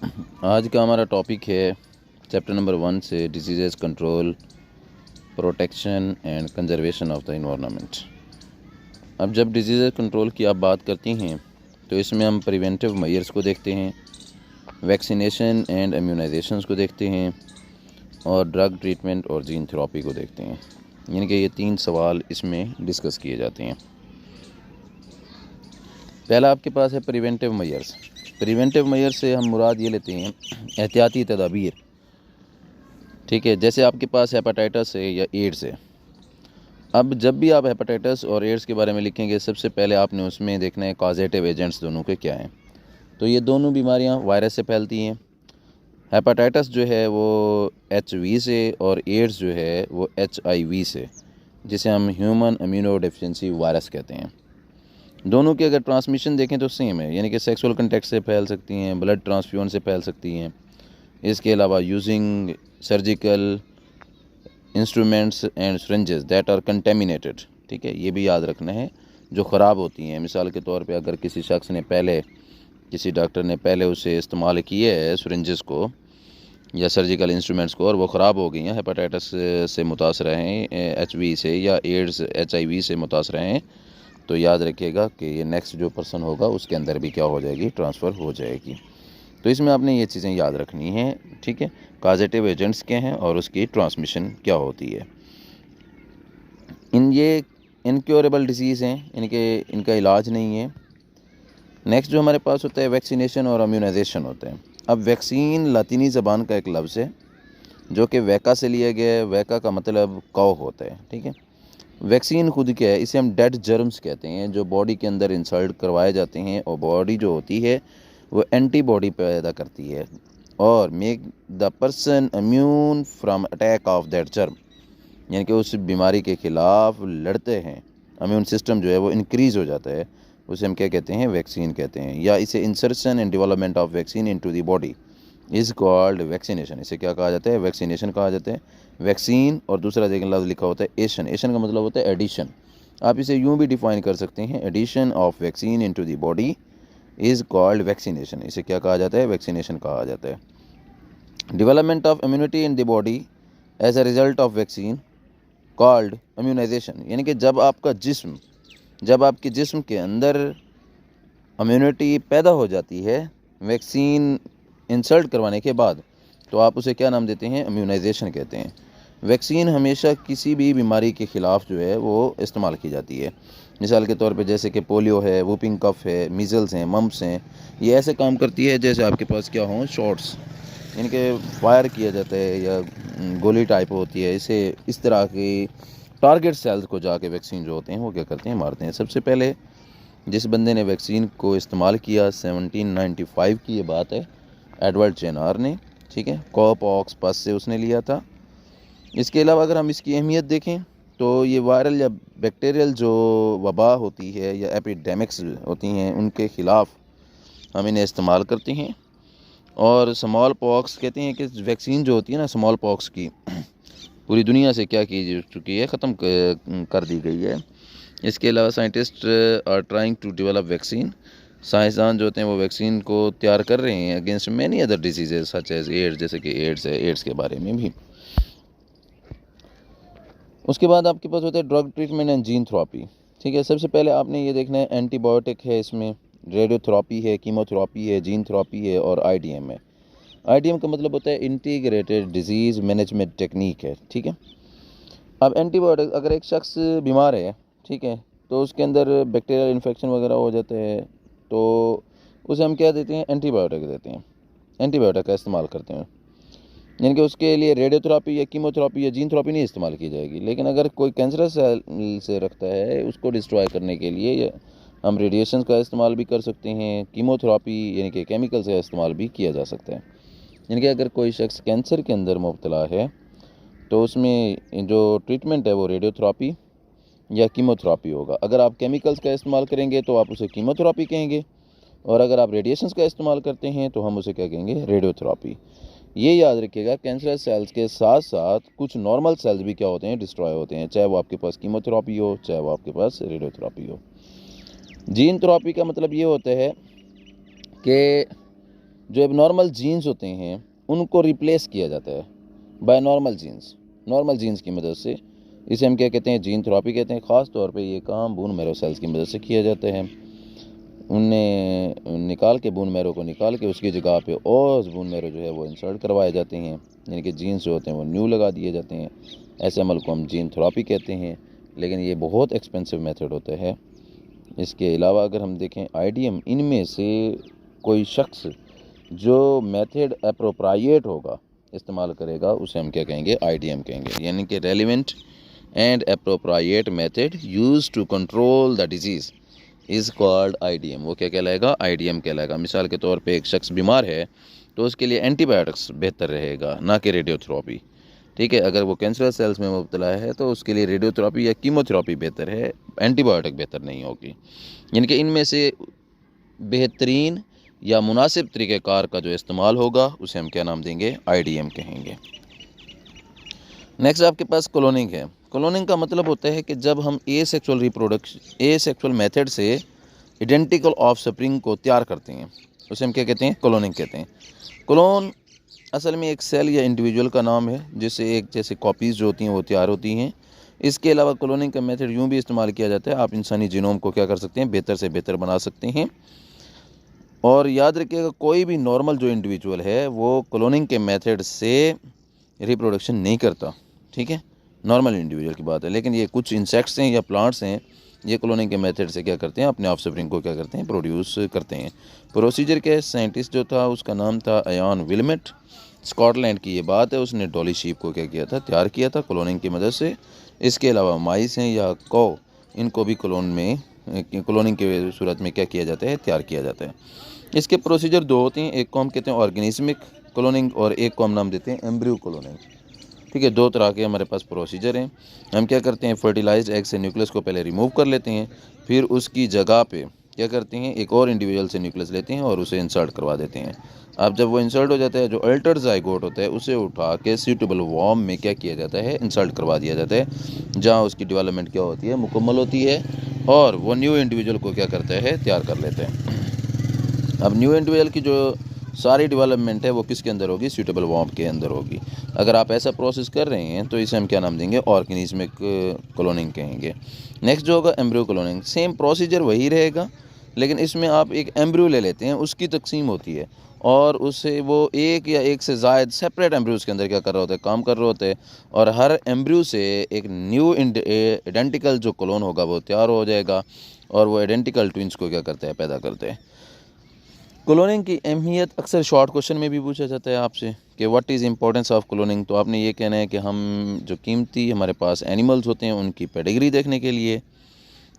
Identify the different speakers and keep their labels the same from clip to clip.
Speaker 1: आज का हमारा टॉपिक है चैप्टर नंबर 1 से disease control, protection and conservation of the environment. अब जब डिजीज़ कंट्रोल की आप बात करती हैं तो इसमें हम प्रिवेंटिव मेजर्स को देखते हैं, वैक्सीनेशन एंड इम्यूनाइजेशंस को देखते हैं और ड्रग ट्रीटमेंट और जीन थेरेपी को देखते हैं। यानी कि ये 3 सवाल इसमें डिस्कस किए जाते हैं। पहला आपके पास है प्रिवेंटिव मेजर्स। प्रिवेंटिव मेजर से हम मुराद ये लेते हैं एहतियाती तदाबीर। ठीक है, जैसे आपके पास हेपेटाइटिस है या एड्स है। अब जब भी आप हेपेटाइटिस और एड्स के बारे में लिखेंगे, सबसे पहले आपने उसमें देखना है कॉजेटिव एजेंट्स दोनों के क्या हैं। तो ये दोनों बीमारियां वायरस से फैलती हैं। हेपेटाइटिस जो है वो HIV से और एड्स जो है वो HIV से, जिसे हम ह्यूमन इम्यूनो डेफिशिएंसी वायरस कहते हैं। दोनों की अगर ट्रांसमिशन देखें तो सेम है, यानी कि सेक्सुअल कंटेक्ट से फैल सकती हैं, ब्लड ट्रांसफ्यूजन से फैल सकती हैं। इसके अलावा using surgical instruments and syringes that are contaminated. ठीक है, ये भी याद रखना है, जो ख़राब होती हैं। मिसाल के तौर पे अगर किसी शख्स ने पहले, किसी डॉक्टर ने पहले उसे इस्तेमाल किए है सिरिंजेस को या सर्जिकल इंस्ट्रूमेंट्स को और वो ख़राब हो गई हैं, हेपेटाइटिस से मुतासर हैं, HIV से या एड्स HIV से मुतासर हैं, तो याद रखिएगा कि ये नेक्स्ट जो पर्सन होगा उसके अंदर भी क्या हो जाएगी, ट्रांसफ़र हो जाएगी। तो इसमें आपने ये चीज़ें याद रखनी हैं। ठीक है, कॉजेटिव एजेंट्स क्या हैं और उसकी ट्रांसमिशन क्या होती है। ये इनक्योरेबल डिजीज़ हैं, इनका इलाज नहीं है। नेक्स्ट जो हमारे पास होता है वैक्सीनेशन और इम्यूनाइजेशन होते हैं। अब वैक्सीन लातीनी ज़बान का एक लफ्ज़ है जो कि वैका से लिया गया है। वैका का मतलब कौ होता है। ठीक है, वैक्सीन खुद क्या है, इसे हम डेड जर्म्स कहते हैं, जो बॉडी के अंदर इंसर्ट करवाए जाते हैं और बॉडी जो होती है वो एंटीबॉडी पैदा करती है और make the person immune from attack of that germ, यानी कि उस बीमारी के ख़िलाफ़ लड़ते हैं। इम्यून सिस्टम जो है वो इंक्रीज़ हो जाता है, उसे हम क्या कहते हैं, वैक्सीन कहते हैं। या इसे insertion and development of vaccine into the body is called vaccination. इसे क्या कहा जाता है, वैक्सीनेशन कहा जाता है। वैक्सीन और दूसरा देखिए लफ्ज़ लिखा होता है एशन। एशन का मतलब होता है एडिशन। आप इसे यूँ भी डिफ़ाइन कर सकते हैं, addition of vaccine into the body is called vaccination. इसे क्या कहा जाता है, वैक्सीनेशन कहा जाता है। Development of immunity in the body as a result of vaccine called immunization. यानी कि जब आपके जिस्म के अंदर इम्यूनिटी पैदा हो जाती है वैक्सीन इंसर्ट करवाने के बाद, तो आप उसे क्या नाम देते हैं, इम्यूनाइजेशन कहते हैं। वैक्सीन हमेशा किसी भी बीमारी के ख़िलाफ़ जो है वो इस्तेमाल की जाती है। मिसाल के तौर पे जैसे कि पोलियो है, वूपिंग कफ है, मीज़ल्स हैं, मम्प्स हैं। ये ऐसे काम करती है जैसे आपके पास क्या हों, शॉट्स, यानी कि फायर किया जाता है या गोली टाइप होती है। इसे इस तरह की टारगेट सेल्स को जाके वैक्सीन जो होते हैं वो क्या करते हैं, मारते हैं। सबसे पहले जिस बंदे ने वैक्सीन को इस्तेमाल किया 1795 की ये बात है, एडवर्ड जेनर ने। ठीक है, कॉपॉक्स पस से उसने लिया था। इसके अलावा अगर हम इसकी अहमियत देखें तो ये वायरल या बैक्टीरियल जो वबा होती है या एपिडेमिक्स होती हैं उनके ख़िलाफ़ हम इन्हें इस्तेमाल करते हैं। और स्मॉल पॉक्स कहते हैं कि वैक्सीन जो होती है ना स्मॉल पॉक्स की, पूरी दुनिया से क्या की चुकी है, ख़त्म कर दी गई है। इसके अलावा scientist are trying to develop vaccine. साइंसदान जो होते हैं वो वैक्सीन को तैयार कर रहे हैं against many other disease such as AIDS, जैसे कि एड्स है, एड्स के बारे में भी। उसके बाद आपके पास होता है drug treatment and gene therapy. ठीक है, सबसे पहले आपने ये देखना है एंटीबायोटिक है, इसमें रेडियोथेरेपी है, कीमोथेरेपी है, जीन थेरेपी है और IDM है। IDM का मतलब होता है इंटीग्रेटेड डिजीज़ मैनेजमेंट टेक्निक है। ठीक है, अब एंटीबायोटिक, अगर एक शख्स बीमार है, ठीक है, तो उसके अंदर बैक्टीरियल इन्फेक्शन वगैरह हो जाते हैं, तो उसे हम क्या देते हैं, एंटीबायोटिक देते हैं, एंटीबायोटिक का इस्तेमाल करते हैं। यानी कि उसके लिए रेडियोथेरेपी या कीमोथेरेपी या जीन थेरेपी नहीं इस्तेमाल की जाएगी। लेकिन अगर कोई कैंसरस सेल से रखता है, उसको डिस्ट्रॉय करने के लिए हम रेडिएशन का इस्तेमाल भी कर सकते हैं। कीमोथेरेपी यानी कि केमिकल्स का इस्तेमाल भी किया जा सकता है। यानी कि अगर कोई शख्स कैंसर के अंदर मुब्तला है तो उसमें जो ट्रीटमेंट है वो रेडियोथेरेपी या कीमोथेरेपी होगा। अगर आप केमिकल्स का इस्तेमाल करेंगे तो आप उसे कीमोथेरेपी कहेंगे, और अगर आप रेडिएशंस का इस्तेमाल करते हैं तो हम उसे क्या कहेंगे, रेडियोथेरेपी। ये याद रखिएगा, कैंसरस सेल्स के साथ साथ कुछ नॉर्मल सेल्स भी क्या होते हैं, डिस्ट्रॉय होते हैं, चाहे वो आपके पास कीमोथेरेपी हो, चाहे वो आपके पास रेडियोथेरेपी हो। जीन थेरेपी का मतलब ये होता है कि जो एबनॉर्मल जीन्स होते हैं उनको रिप्लेस किया जाता है बाय नॉर्मल जीन्स की मदद से। इसे हम क्या कहते हैं, जीन थेरेपी कहते हैं। ख़ास तौर पे ये काम बोन मैरो सेल्स की मदद से किया जाता है। उन्हें निकाल के बोन मैरो को निकाल के उसकी जगह पे और बोन मैरो जो है वो इंसर्ट करवाए जाते हैं, यानी कि जीन्स जो होते हैं वो न्यू लगा दिए जाते हैं। ऐसे अमल को हम जीन थेरेपी कहते हैं, लेकिन ये बहुत एक्सपेंसिव मेथड होता है। इसके अलावा अगर हम देखें IDM, इनमें से कोई शख्स जो मेथड अप्रोप्रिएट होगा, इस्तेमाल करेगा, उसे हम क्या कहेंगे, IDM कहेंगे, यानी कि relevant and appropriate method use to control the disease is called IDM। वो क्या कहलाएगा, IDM कहलाएगा। मिसाल के तौर पे एक शख्स बीमार है तो उसके लिए एंटीबायोटिक्स बेहतर रहेगा, ना कि रेडियोथेरेपी। ठीक है, अगर वो कैंसर सेल्स में मुब्तला है तो उसके लिए रेडियोथेरेपी या कीमोथेरेपी बेहतर है, एंटीबायोटिक बेहतर नहीं होगी। यानी कि इनमें से बेहतरीन या मुनासिब तरीक़ेकार का जो इस्तेमाल होगा उसे हम क्या नाम देंगे, IDM कहेंगे। नेक्स्ट आपके पास क्लोनिंग है। क्लोनिंग का मतलब होता है कि जब हम एसेक्सुअल मेथड से आइडेंटिकल ऑफस्प्रिंग को तैयार करते हैं, उसे हम क्या कहते हैं, क्लोनिंग कहते हैं। क्लोन असल में एक सेल या इंडिविजुअल का नाम है जिससे एक जैसे कॉपीज़ जो होती हैं वो तैयार होती हैं। इसके अलावा क्लोनिंग का मेथड यूँ भी इस्तेमाल किया जाता है, आप इंसानी जीनोम को क्या कर सकते हैं, बेहतर से बेहतर बना सकते हैं। और याद रखिएगा, कोई भी नॉर्मल जो इंडिविजुअल है वो क्लोनिंग के मेथड से रिप्रोडक्शन नहीं करता। ठीक है, नॉर्मल इंडिविजुअल की बात है। लेकिन ये कुछ इंसेक्ट्स हैं या प्लांट्स हैं, ये क्लोनिंग के मेथड से क्या करते हैं, अपने ऑफस्प्रिंग को क्या करते हैं, प्रोड्यूस करते हैं। प्रोसीजर के साइंटिस्ट जो था उसका नाम था इयान विल्मेट, स्कॉटलैंड की ये बात है। उसने डॉली शीप को क्या किया था, तैयार किया था क्लोनिंग की मदद से। इसके अलावा माइस हैं या कौ, इनको भी क्लोनिंग के सूरत में क्या किया जाता है, तैयार किया जाता है। इसके प्रोसीजर दो होते हैं, एक को हम कहते हैं ऑर्गेनिज्मिक क्लोनिंग और एक को हम नाम देते हैं एम्ब्रियो क्लोनिंग। ठीक है, दो तरह के हमारे पास प्रोसीजर हैं। हम क्या करते हैं, फर्टिलाइज्ड एग से न्यूक्लियस को पहले रिमूव कर लेते हैं, फिर उसकी जगह पे क्या करते हैं, एक और इंडिविजुअल से न्यूक्लियस लेते हैं और उसे इंसर्ट करवा देते हैं। अब जब वो इंसर्ट हो जाता है, जो अल्टर्ड जाइगोट होता है उसे उठा के सूटेबल वॉर्म में क्या किया जाता है, इंसर्ट करवा दिया जाता है, जहाँ उसकी डेवलपमेंट क्या होती है, मुकम्मल होती है, और वो न्यू इंडिविजुअल को क्या करता है, तैयार कर लेते हैं। अब न्यू इंडिविजुअल की जो सारी डेवलपमेंट है वो किसके अंदर होगी, सूटेबल वॉर्म के अंदर होगी। अगर आप ऐसा प्रोसेस कर रहे हैं तो इसे हम क्या नाम देंगे, ऑर्गेनिज्मिक क्लोनिंग कहेंगे। नेक्स्ट जो होगा एम्ब्रियो क्लोनिंग, सेम प्रोसीजर वही रहेगा, लेकिन इसमें आप एक एम्ब्रियो ले लेते हैं, उसकी तकसीम होती है और उससे वो एक या एक से ज़ायद सेपरेट एम्ब्रियोज़ के अंदर क्या कर रहे होते हैं, काम कर रहे होते हैं, और हर एम्ब्रियो से एक न्यू आइडेंटिकल जो क्लोन होगा वो तैयार हो जाएगा, और वो आइडेंटिकल ट्विंस को क्या करते हैं, पैदा करते हैं। क्लोनिंग की अहमियत अक्सर शॉर्ट क्वेश्चन में भी पूछा जाता है आपसे कि what is importance of cloning. तो आपने ये कहना है कि हम जो कीमती हमारे पास एनिमल्स होते हैं उनकी पेडिग्री देखने के लिए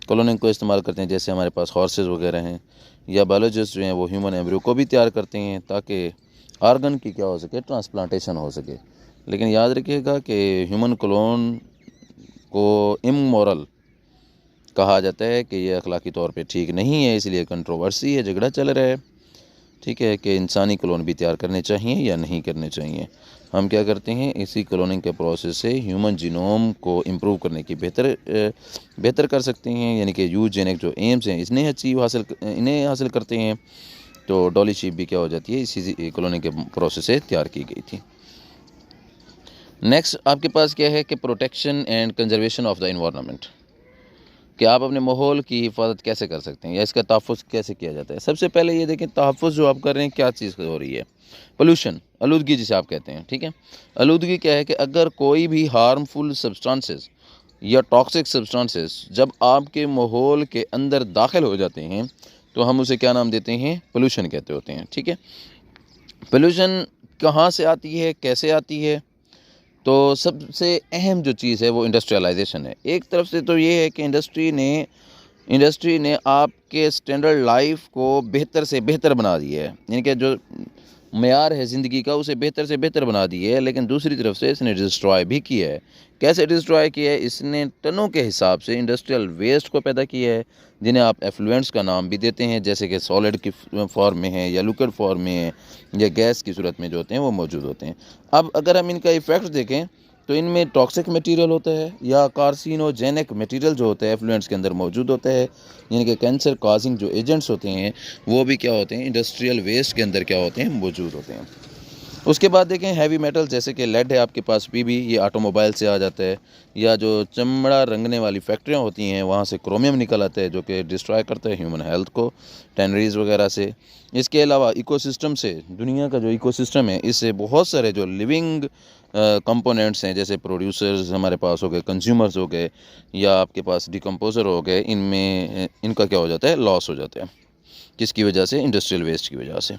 Speaker 1: क्लोनिंग को इस्तेमाल करते हैं, जैसे हमारे पास हॉर्सेस वगैरह हैं, या बायोलॉजिस्ट जो हैं वो ह्यूमन एम्ब्रियो को भी तैयार करते हैं ताकि आर्गन की क्या हो सके, ट्रांसप्लांटेशन हो सके। लेकिन याद रखिएगा कि ह्यूमन क्लोन को इमोरल कहा जाता है कि ये अखलाकी तौर पे ठीक नहीं है, इसलिए कंट्रोवर्सी है, झगड़ा चल रहा है। ठीक है, कि इंसानी क्लोन भी तैयार करने चाहिए या नहीं करने चाहिए। हम क्या करते हैं, इसी क्लोनिंग के प्रोसेस से ह्यूमन जीनोम को इम्प्रूव करने की बेहतर कर सकते हैं, यानी कि यूजेनिक जो एम्स हैं इन्हें हासिल करते हैं। तो डॉली शीप भी क्या हो जाती है, इसी क्लोनिंग के प्रोसेस से तैयार की गई थी। नेक्स्ट आपके पास क्या है कि protection and conservation of the environment, कि आप अपने माहौल की हिफाजत कैसे कर सकते हैं या इसका तहफ़्फ़ुज़ कैसे किया जाता है। सबसे पहले ये देखें, तहफ़्फ़ुज़ जो आप कर रहे हैं क्या चीज़ हो रही है, पोल्यूशन, आलूदगी जिसे आप कहते हैं। ठीक है, आलूदगी क्या है कि अगर कोई भी हार्मफुल सब्सटेंसेस या टॉक्सिक सब्सटेंसेस जब आपके माहौल के अंदर दाखिल हो जाते हैं तो हम उसे क्या नाम देते हैं, पोल्यूशन कहते होते हैं। ठीक है, पोल्यूशन कहाँ से आती है, कैसे आती है, तो सबसे अहम जो चीज़ है वो इंडस्ट्रियलाइजेशन है। एक तरफ से तो ये है कि इंडस्ट्री ने आपके स्टैंडर्ड लाइफ को बेहतर से बेहतर बना दिया है, यानी कि जो मेयार है ज़िंदगी का उसे बेहतर से बेहतर बना दिया है। लेकिन दूसरी तरफ से इसने डिस्ट्रॉय भी किया है। कैसे डिस्ट्रॉय किया है, इसने टनों के हिसाब से इंडस्ट्रियल वेस्ट को पैदा किया है, जिन्हें आप एफ्लुएंट्स का नाम भी देते हैं, जैसे कि सॉलिड की फॉर्म में है या लिक्विड फॉर्म में है या गैस की सूरत में जो होते हैं वो मौजूद होते हैं। अब अगर हम इनका इफ़ेक्ट देखें तो इनमें टॉक्सिक मटेरियल होता है या कार्सिनोजेनिक मटेरियल जो होता है एफ्लुएंट्स के अंदर मौजूद होता है, यानी कि कैंसर कॉजिंग जो एजेंट्स होते हैं वो भी क्या होते हैं, इंडस्ट्रियल वेस्ट के अंदर क्या होते हैं, मौजूद होते हैं। उसके बाद देखें हैवी मेटल जैसे कि लेड है आपके पास, पीबी, ये ऑटोमोबाइल से आ जाता है, या जो चमड़ा रंगने वाली फैक्ट्रियाँ होती हैं वहाँ से क्रोमियम निकल आता है जो कि डिस्ट्रॉय करता है ह्यूमन हेल्थ को, टैनरीज वगैरह से। इसके अलावा इकोसिस्टम से, दुनिया का जो इकोसिस्टम है इससे बहुत सारे जो लिविंग कंपोनेंट्स हैं जैसे प्रोड्यूसर्स हमारे पास हो गए, कंज्यूमर्स हो गए, या आपके पास डिकम्पोजर हो गए, इनमें इनका क्या हो जाता है, लॉस हो जाता है। किसकी वजह से? इंडस्ट्रियल वेस्ट की वजह से।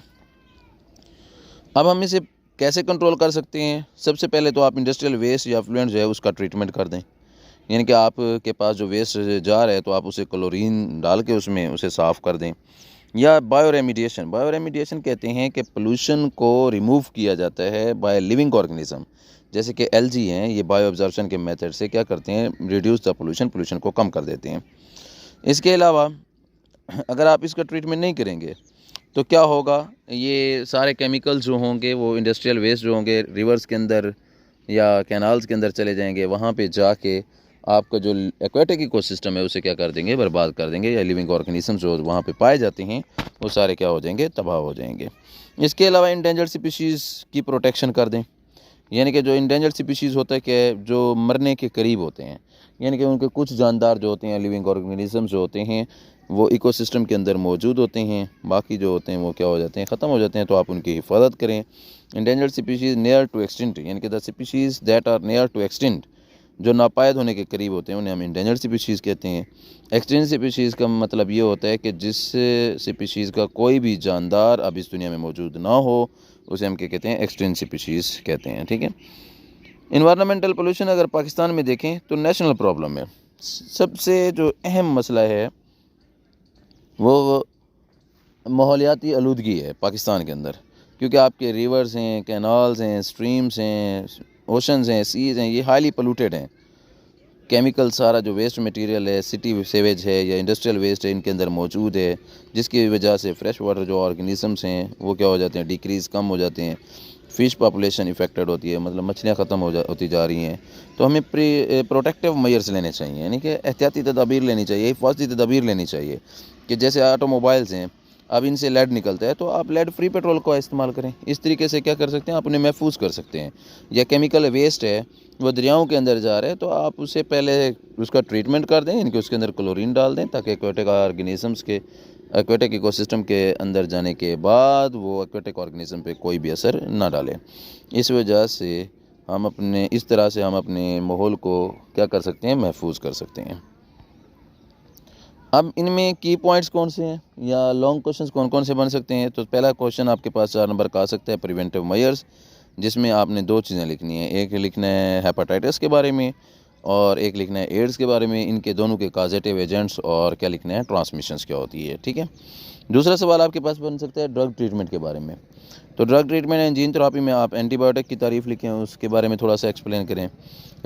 Speaker 1: अब हम इसे कैसे कंट्रोल कर सकते हैं? सबसे पहले तो आप इंडस्ट्रियल वेस्ट या एफ्लुएंट जो है उसका ट्रीटमेंट कर दें, यानी कि आपके पास जो वेस्ट जा रहा है तो आप उसे क्लोरीन डाल के उसमें उसे साफ़ कर दें। या बायो रेमिडिएशन कहते हैं कि पोल्यूशन को रिमूव किया जाता है बाय लिविंग ऑर्गेनिज्म, जैसे कि एलजी हैं, ये बायो ऑब्जर्वेशन के मेथड से क्या करते हैं, रिड्यूस द पोल्यूशन को कम कर देते हैं। इसके अलावा अगर आप इसका ट्रीटमेंट नहीं करेंगे तो क्या होगा, ये सारे केमिकल्स जो होंगे वो इंडस्ट्रियल वेस्ट जो होंगे रिवर्स के अंदर या कैनाल्स के अंदर चले जाएंगे, वहाँ पे जाके आपका जो एक्वेटिक इकोसिस्टम है उसे क्या कर देंगे, बर्बाद कर देंगे, या लिविंग ऑर्गेनिजम्स जो वहाँ पे पाए जाते हैं वो सारे क्या हो जाएंगे, तबाह हो जाएंगे। इसके अलावा इंडेंजर्ड स्पीशीज़ की प्रोटेक्शन कर दें, यानी कि जो इंडेंजर्ड स्पीशीज़ होता है कि जो मरने के करीब होते हैं, यानी कि उनके कुछ जानदार जो होते हैं, लिविंग ऑर्गेनिजम्स जो होते हैं वो इकोसिस्टम के अंदर मौजूद होते हैं, बाकी जो होते हैं वो क्या हो जाते हैं, ख़त्म हो जाते हैं, तो आप उनकी हिफाजत करें। Endangered species near to extinct, यानी कि the species that are near to extinct, जो नापायद होने के करीब होते हैं उन्हें हम इंडेंजर्ड स्पीशीज़ कहते हैं। एक्सटिंक्ट स्पीशीज़ का मतलब ये होता है कि जिस स्पीशीज़ का कोई भी जानदार अब इस दुनिया में मौजूद ना हो उसे हम क्या कहते हैं, एक्सटिंक्ट स्पीशीज़ कहते हैं। ठीक है। इन्वायरमेंटल पोल्यूशन अगर पाकिस्तान में देखें तो नेशनल प्रॉब्लम है। सबसे जो अहम मसला है वो माहौलियाती आलूदगी है पाकिस्तान के अंदर, क्योंकि आपके रिवर्स हैं, कैनाल्स हैं, स्ट्रीम्स हैं, ओशंस हैं, सीज हैं, ये हाईली पोल्यूटेड हैं। केमिकल सारा जो वेस्ट मटेरियल है, सिटी सेवेज है या इंडस्ट्रियल वेस्ट है, इनके अंदर मौजूद है, जिसकी वजह से फ्रेश वाटर जो ऑर्गेनिजम्स हैं वो क्या हो जाते हैं, डिक्रीज़, कम हो जाते हैं। फ़िश पॉपुलेशन इफ़ेक्टेड होती है, मतलब मछलियाँ ख़त्म होती जा रही हैं। तो हमें प्रोटेक्टिव मेजर्स लेने चाहिए, यानी कि एहतियाती तदाबीर लेनी चाहिए, हिफाजती तदाबीर लेनी चाहिए, कि जैसे ऑटोमोबाइल्स हैं, अब इनसे लेड निकलता है तो आप लेड फ्री पेट्रोल का इस्तेमाल करें। इस तरीके से क्या कर सकते हैं, आप उन्हें महफूज कर सकते हैं। या केमिकल वेस्ट है वो दरियाओं के अंदर जा रहे हैं तो आप उसे पहले उसका ट्रीटमेंट कर दें, इनके उसके अंदर क्लोरीन डाल दें, ताकि एक्वेटिक ऑर्गेनिजम्स के एक्वेटिक इकोसिस्टम के अंदर जाने के बाद वो एक्वेटिक ऑर्गेनिज्म पे कोई भी असर ना डाले। इस वजह से हम अपने इस तरह से हम अपने माहौल को क्या कर सकते हैं, महफूज कर सकते हैं। अब इनमें की पॉइंट्स कौन से हैं या लॉन्ग क्वेश्चंस कौन कौन से बन सकते हैं? तो पहला क्वेश्चन आपके पास 4 नंबर का आ सकता है, प्रिवेंटिव मेजर्स, जिसमें आपने 2 चीज़ें लिखनी है। एक लिखना है हेपेटाइटिस के बारे में और एक लिखना है एड्स के बारे में, इनके दोनों के काजेटिव एजेंट्स, और क्या लिखना है, ट्रांसमिशंस क्या होती है। ठीक है। दूसरा सवाल आपके पास बन सकता है ड्रग ट्रीटमेंट के बारे में। तो drug treatment and gene therapy में आप एंटीबायोटिक की तारीफ लिखें, उसके बारे में थोड़ा सा एक्सप्लेन करें।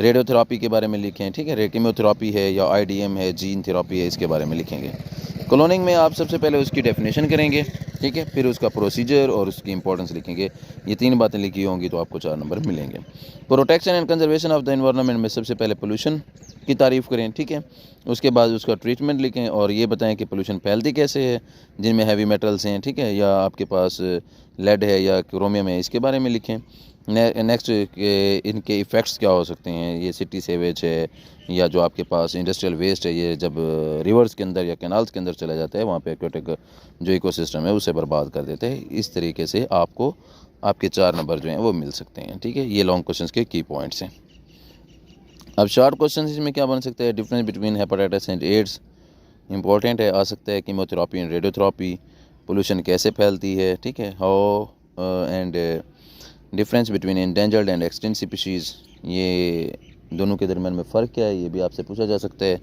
Speaker 1: रेडियोथेरापी के बारे में लिखें, ठीक है, कीमोथेरापी है या आईडीएम है, जीन थेरापी है, इसके बारे में लिखेंगे। क्लोनिंग में आप सबसे पहले उसकी डेफिनेशन करेंगे, ठीक है, फिर उसका प्रोसीजर और उसकी इंपॉर्टेंस लिखेंगे। ये 3 बातें लिखी होंगी तो आपको 4 नंबर मिलेंगे। Protection and conservation of the environment में सबसे पहले पोल्यूशन की तारीफ़ करें, ठीक है, उसके बाद उसका ट्रीटमेंट लिखें और ये बताएं कि पोल्यूशन फैलती कैसे है, जिनमें हैवी मेटल्स हैं, ठीक है, या आपके पास लेड है या क्रोमियम है, इसके बारे में लिखें। नेक्स्ट के इनके इफ़ेक्ट्स क्या हो सकते हैं, ये सिटी सेवेज है या जो आपके पास इंडस्ट्रियल वेस्ट है, ये जब रिवर्स के अंदर या कैनाल्स के अंदर चला जाता है वहाँ पे एक्वेटिक जो इकोसिस्टम है उसे बर्बाद कर देते हैं। इस तरीके से आपको आपके 4 नंबर जो हैं वो मिल सकते हैं। ठीक है, ये लॉन्ग क्वेश्चंस के की पॉइंट्स हैं। अब शॉर्ट क्वेश्चन इसमें क्या बन सकता है, difference between hepatitis and AIDS important है, आ सकता है, कीमोथेरापी एंड रेडियोथेरापी, पोल्यूशन कैसे फैलती है, ठीक है, how and difference between endangered and extinct species, ये दोनों के दरमियान में फ़र्क क्या है, ये भी आपसे पूछा जा सकता है।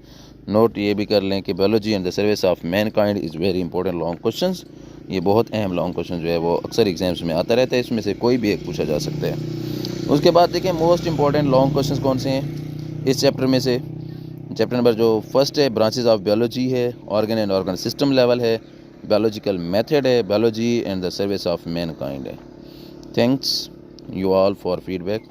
Speaker 1: नोट ये भी कर लें कि biology and the service of Mankind is very important long questions, ये बहुत अहम लॉन्ग क्वेश्चन जो है वो अक्सर एग्जाम्स में आता रहता है, इसमें से कोई भी एक पूछा जा सकता है। उसके बाद देखें मोस्ट इंपॉर्टेंट लॉन्ग क्वेश्चन कौन से हैं इस चैप्टर में से। चैप्टर नंबर जो फर्स्ट है ब्रांचेज ऑफ बायोलॉजी है, organ and organ system level है, बायोलॉजिकल मेथड है, biology and the service of mankind है। Thanks you all for feedback.